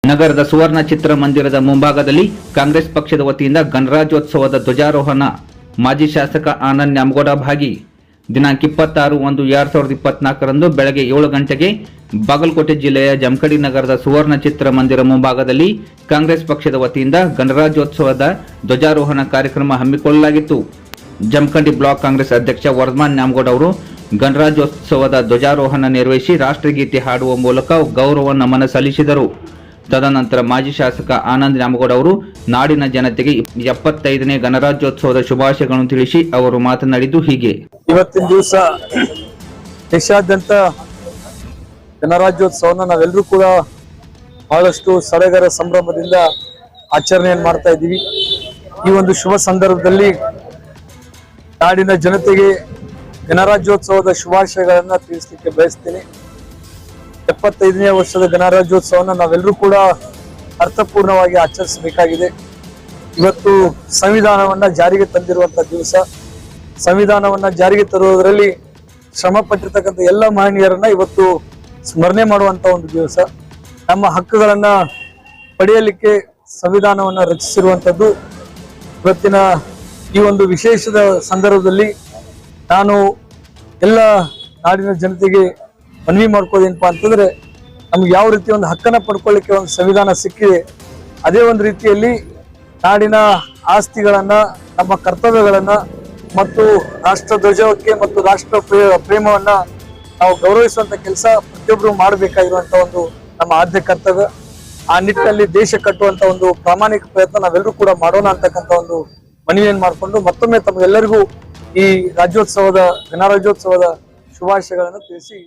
ನಗರದ ಸುವರ್ಣ ಚಿತ್ರಮಂದಿರದ ಮುಂಭಾಗದಲ್ಲಿ ಕಾಂಗ್ರೆಸ್ ಪಕ್ಷದ ವತಿಯಿಂದ ಗಣರಾಜ್ಯೋತ್ಸವದ ಧ್ವಜಾರೋಹಣ. ಮಾಜಿ ಶಾಸಕ ಆನಂದ್ ನ್ಯಾಮಗೌಡ ಭಾಗಿ. ದಿನಾಂಕ 26/1/2024 ಬೆಳಗ್ಗೆ 7 ಗಂಟೆಗೆ ಬಾಗಲಕೋಟೆ ಜಿಲ್ಲೆಯ ಜಮಖಂಡಿ ನಗರದ ಸುವರ್ಣ ಚಿತ್ರಮಂದಿರ ಮುಂಭಾಗದಲ್ಲಿ ಕಾಂಗ್ರೆಸ್ ಪಕ್ಷದ ವತಿಯಿಂದ ಗಣರಾಜ್ಯೋತ್ಸವದ ಧ್ವಜಾರೋಹಣ ಕಾರ್ಯಕ್ರಮ ಹಮ್ಮಿಕೊಳ್ಳಲಾಗಿತ್ತು. ಜಮಖಂಡಿ ಬ್ಲಾಕ್ ಕಾಂಗ್ರೆಸ್ ಅಧ್ಯಕ್ಷ ವರ್ಧಮಾನ್ ನ್ಯಾಮಗೌಡ ಅವರು ಗಣರಾಜ್ಯೋತ್ಸವದ ಧ್ವಜಾರೋಹಣ ನೆರವೇರಿಸಿ ರಾಷ್ಟ್ರಗೀತೆ ಹಾಡುವ ಮೂಲಕ ಗೌರವ ನಮನ ಸಲ್ಲಿಸಿದರು. ತದನಂತರ ಮಾಜಿ ಶಾಸಕ ಆನಂದ್ ನ್ಯಾಮಗೌಡ ಅವರು ನಾಡಿನ ಜನತೆಗೆ 75ನೇ ಗಣರಾಜ್ಯೋತ್ಸವದ ಶುಭಾಶಯಗಳನ್ನು ತಿಳಿಸಿ ಅವರು ಮಾತನಾಡಿದ್ದು ಹೀಗೆ. ಇವತ್ತಿನ ದಿವಸ ದೇಶಾದ್ಯಂತ ಗಣರಾಜ್ಯೋತ್ಸವನ ನಾವೆಲ್ಲರೂ ಕೂಡ ಬಹಳಷ್ಟು ಸಡಗರ ಸಂಭ್ರಮದಿಂದ ಆಚರಣೆಯನ್ನು ಮಾಡ್ತಾ ಇದ್ದೀವಿ. ಈ ಒಂದು ಶುಭ ಸಂದರ್ಭದಲ್ಲಿ ನಾಡಿನ ಜನತೆಗೆ ಗಣರಾಜ್ಯೋತ್ಸವದ ಶುಭಾಶಯಗಳನ್ನ ತಿಳಿಸಲಿಕ್ಕೆ ಬಯಸ್ತೀನಿ. 75ನೇ ವರ್ಷದ ಗಣರಾಜ್ಯೋತ್ಸವನ ನಾವೆಲ್ಲರೂ ಕೂಡ ಅರ್ಥಪೂರ್ಣವಾಗಿ ಆಚರಿಸಬೇಕಾಗಿದೆ. ಇವತ್ತು ಸಂವಿಧಾನವನ್ನ ಜಾರಿಗೆ ತಂದಿರುವಂತಹ ದಿವಸ. ಸಂವಿಧಾನವನ್ನ ಜಾರಿಗೆ ತರುವುದರಲ್ಲಿ ಶ್ರಮ ಪಟ್ಟಿರ್ತಕ್ಕಂಥ ಎಲ್ಲ ಮಹನೀಯರನ್ನ ಇವತ್ತು ಸ್ಮರಣೆ ಮಾಡುವಂತ ಒಂದು ದಿವಸ. ನಮ್ಮ ಹಕ್ಕುಗಳನ್ನ ಪಡೆಯಲಿಕ್ಕೆ ಸಂವಿಧಾನವನ್ನ ರಚಿಸಿರುವಂಥದ್ದು. ಇವತ್ತಿನ ಈ ಒಂದು ವಿಶೇಷದ ಸಂದರ್ಭದಲ್ಲಿ ನಾನು ಎಲ್ಲ ನಾಡಿನ ಜನತೆಗೆ ಮನವಿ ಮಾಡ್ಕೋದೇನಪ್ಪಾ ಅಂತಂದ್ರೆ, ನಮ್ಗೆ ಯಾವ ರೀತಿ ಒಂದು ಹಕ್ಕನ್ನ ಪಡ್ಕೊಳ್ಳಿಕ್ಕೆ ಒಂದು ಸಂವಿಧಾನ ಸಿಕ್ಕಿದೆ, ಅದೇ ಒಂದು ರೀತಿಯಲ್ಲಿ ನಾಡಿನ ಆಸ್ತಿಗಳನ್ನ, ನಮ್ಮ ಕರ್ತವ್ಯಗಳನ್ನ ಮತ್ತು ರಾಷ್ಟ್ರ ಧ್ವಜಕ್ಕೆ ಮತ್ತು ರಾಷ್ಟ್ರ ಪ್ರೇಮವನ್ನ ನಾವು ಗೌರವಿಸುವಂತ ಕೆಲಸ ಪ್ರತಿಯೊಬ್ಬರು ಮಾಡಬೇಕಾಗಿರುವಂತ ಒಂದು ನಮ್ಮ ಆದ್ಯ ಕರ್ತವ್ಯ. ಆ ನಿಟ್ಟಿನಲ್ಲಿ ದೇಶ ಕಟ್ಟುವಂತ ಒಂದು ಪ್ರಾಮಾಣಿಕ ಪ್ರಯತ್ನ ನಾವೆಲ್ಲರೂ ಕೂಡ ಮಾಡೋಣ ಅಂತಕ್ಕಂಥ ಒಂದು ಮನವಿಯನ್ನು ಮಾಡಿಕೊಂಡು ಮತ್ತೊಮ್ಮೆ ತಮಗೆಲ್ಲರಿಗೂ ಈ ಗಣರಾಜ್ಯೋತ್ಸವದ ಶುಭಾಶಯಗಳನ್ನು ತಿಳಿಸಿ